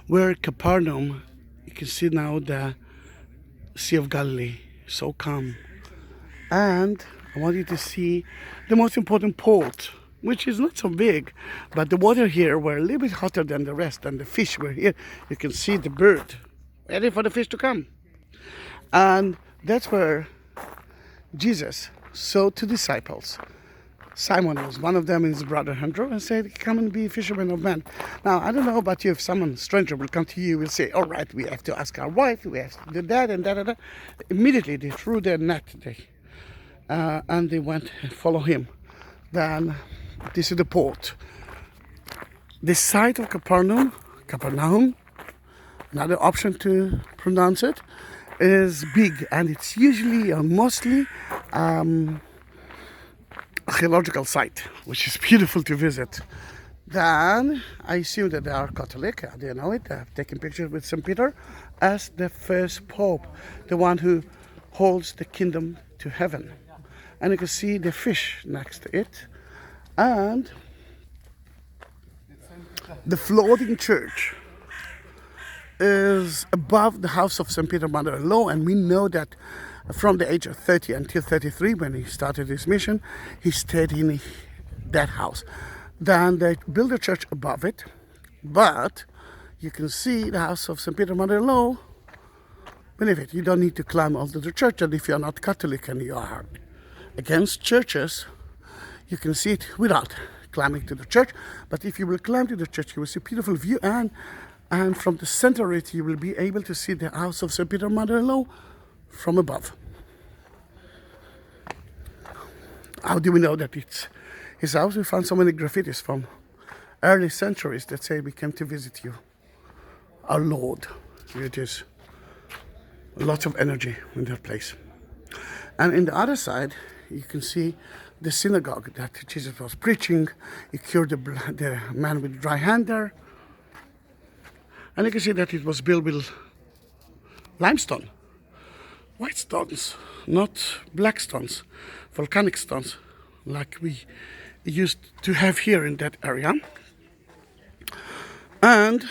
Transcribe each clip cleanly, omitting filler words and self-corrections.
where Capernaum, you can see now the Sea of Galilee, so calm. And I want you to see the most important port, which is not so big, but the water here were a little bit hotter than the rest, and the fish were here. You can see the bird waiting for the fish to come. And that's where Jesus saw two disciples. Simon was one of them, and his brother Andrew, and said, "Come and be fishermen of men." Now, I don't know about you, if someone stranger will come to you, will say, "All right, we have to ask our wife, we have to do that and that and that." Immediately they threw their net, and they went and follow him. Then this is the port. The site of Capernaum, another option to pronounce it, is big, and it's usually mostly archaeological site, which is beautiful to visit. Then I assume that they are Catholic. I didn't know it. They have taken pictures with St. Peter as the first pope, the one who holds the kingdom to heaven. And you can see the fish next to it, and the floating church is above the house of St. Peter mother-in-law, and we know that from the age of 30 until 33, when he started his mission, he stayed in that house. Then they built a church above it, but you can see the house of St. Peter mother-in-law. Believe it, you don't need to climb all to the church, and if you're not Catholic and you are against churches, you can see it without climbing to the church. But if you will climb to the church, you will see a beautiful view, and from the center of it, you will be able to see the house of St. Peter mother-in-law from above. How do we know that it's his house? We found so many graffitis from early centuries that say, "We came to visit you, our Lord." It is lots of energy in that place. And in the other side, you can see the synagogue that Jesus was preaching. He cured the man with dry hand there. And you can see that it was built with limestone. White stones, not black stones, volcanic stones, like we used to have here in that area. And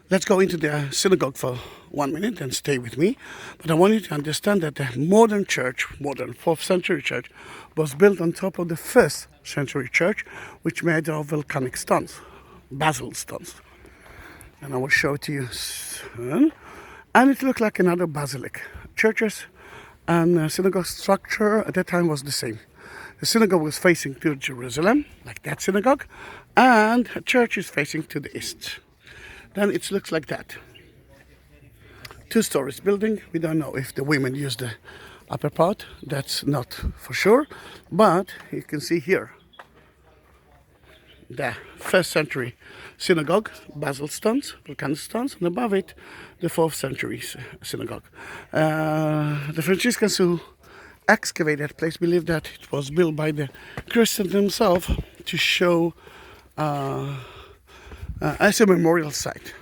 let's go into the synagogue for 1 minute and stay with me. But I want you to understand that the modern church, modern 4th century church, was built on top of the 1st century church, which made of volcanic stones, basalt stones. And I will show it to you soon. And it looked like another basilic. Churches and synagogue structure at that time was the same. The synagogue was facing to Jerusalem, like that synagogue, and a church is facing to the east. Then it looks like that. 2 stories building. We don't know if the women used the upper part. That's not for sure. But you can see here the 1st century synagogue, basalt stones, volcanic stones, and above it, the 4th century synagogue. The Franciscans who excavated that place believe that it was built by the Crusader himself to show as a memorial site.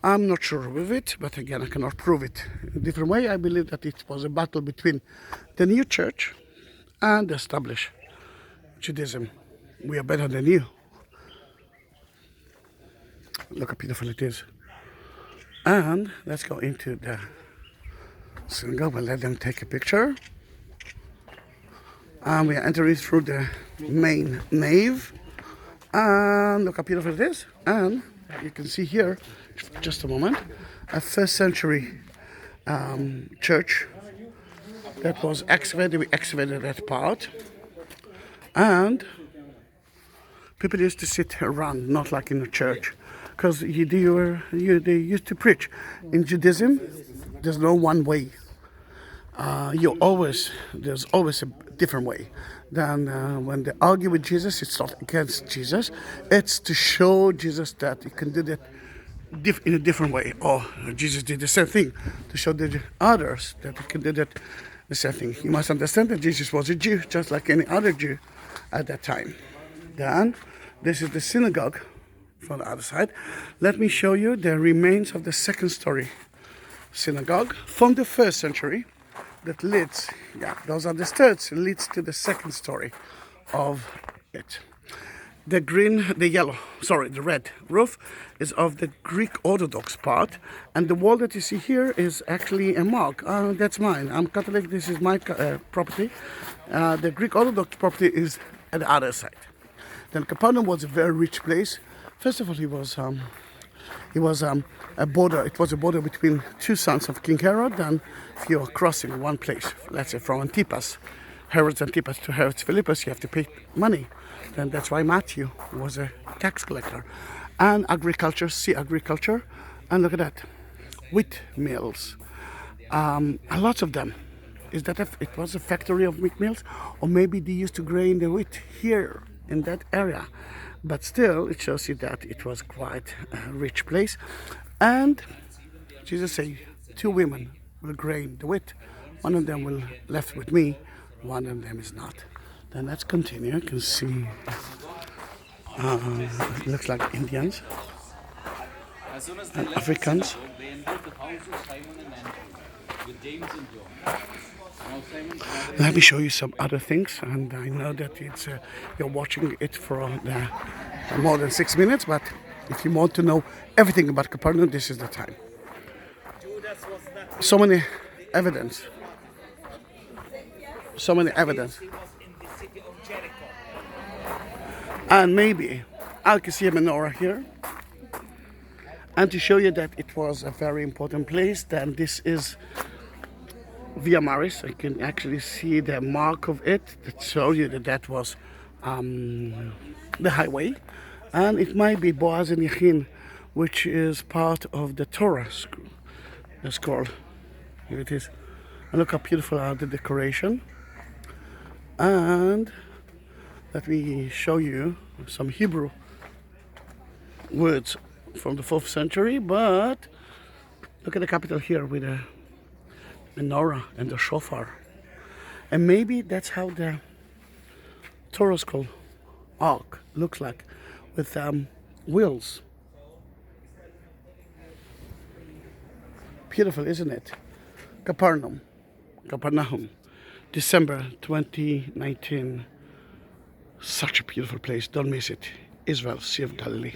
I'm not sure with it, but again, I cannot prove it in a different way. I believe that it was a battle between the new church and the established Judaism. We are better than you. Look how beautiful it is. And let's go into the synagogue and let them take a picture. And we are entering through the main nave. And look how beautiful it is. And you can see here, just a moment, a 1st century church that was excavated. We excavated that part. And people used to sit around, not like in a church, because they used to preach. In Judaism, there's no one way. There's always a different way. Then when they argue with Jesus, it's not against Jesus. It's to show Jesus that he can do that in a different way. Or Jesus did the same thing to show the others that he can do that the same thing. You must understand that Jesus was a Jew, just like any other Jew at that time. Then this is the synagogue from the other side. Let me show you the remains of the 2nd story synagogue from the 1st century that leads, those are the stairs, leads to the 2nd story of it. The red roof is of the Greek Orthodox part, and the wall that you see here is actually a mark. That's mine. I'm Catholic. This is my property. The Greek Orthodox property is at the other side. Then Capernaum was a very rich place. First of all, it was a border. It was a border between two sons of King Herod. And if you are crossing one place, let's say from Herod's Antipas to Herod's Philippus, you have to pay money. Then that's why Matthew was a tax collector. And agriculture, agriculture. And look at that, wheat mills. Lots of them. Is that it was a factory of wheat mills? Or maybe they used to grain the wheat here in that area. But still, it shows you that it was quite a rich place. And Jesus said, 2 women will grain the wheat. One of them will left with me, one of them is not. Then let's continue. You can see it looks like Indians and Africans. Let me show you some other things, and I know that it's you're watching it for more than 6 minutes, but if you want to know everything about Capernaum, this is the time. So many evidence. And maybe I can see a menorah here. And to show you that it was a very important place, then this is Via Maris. I can actually see the mark of it that shows you that was the highway. And it might be Boaz and Yachin, which is part of the Torah scroll. Here it is. And look how beautiful are the decoration. And let me show you some Hebrew words from the 4th century, but look at the capital here with the menorah and the shofar. And maybe that's how the Torah scroll ark looks like, with wheels. Beautiful, isn't it? Capernaum, December 2019. Such a beautiful place. Don't miss it. Israel, Sea of Galilee.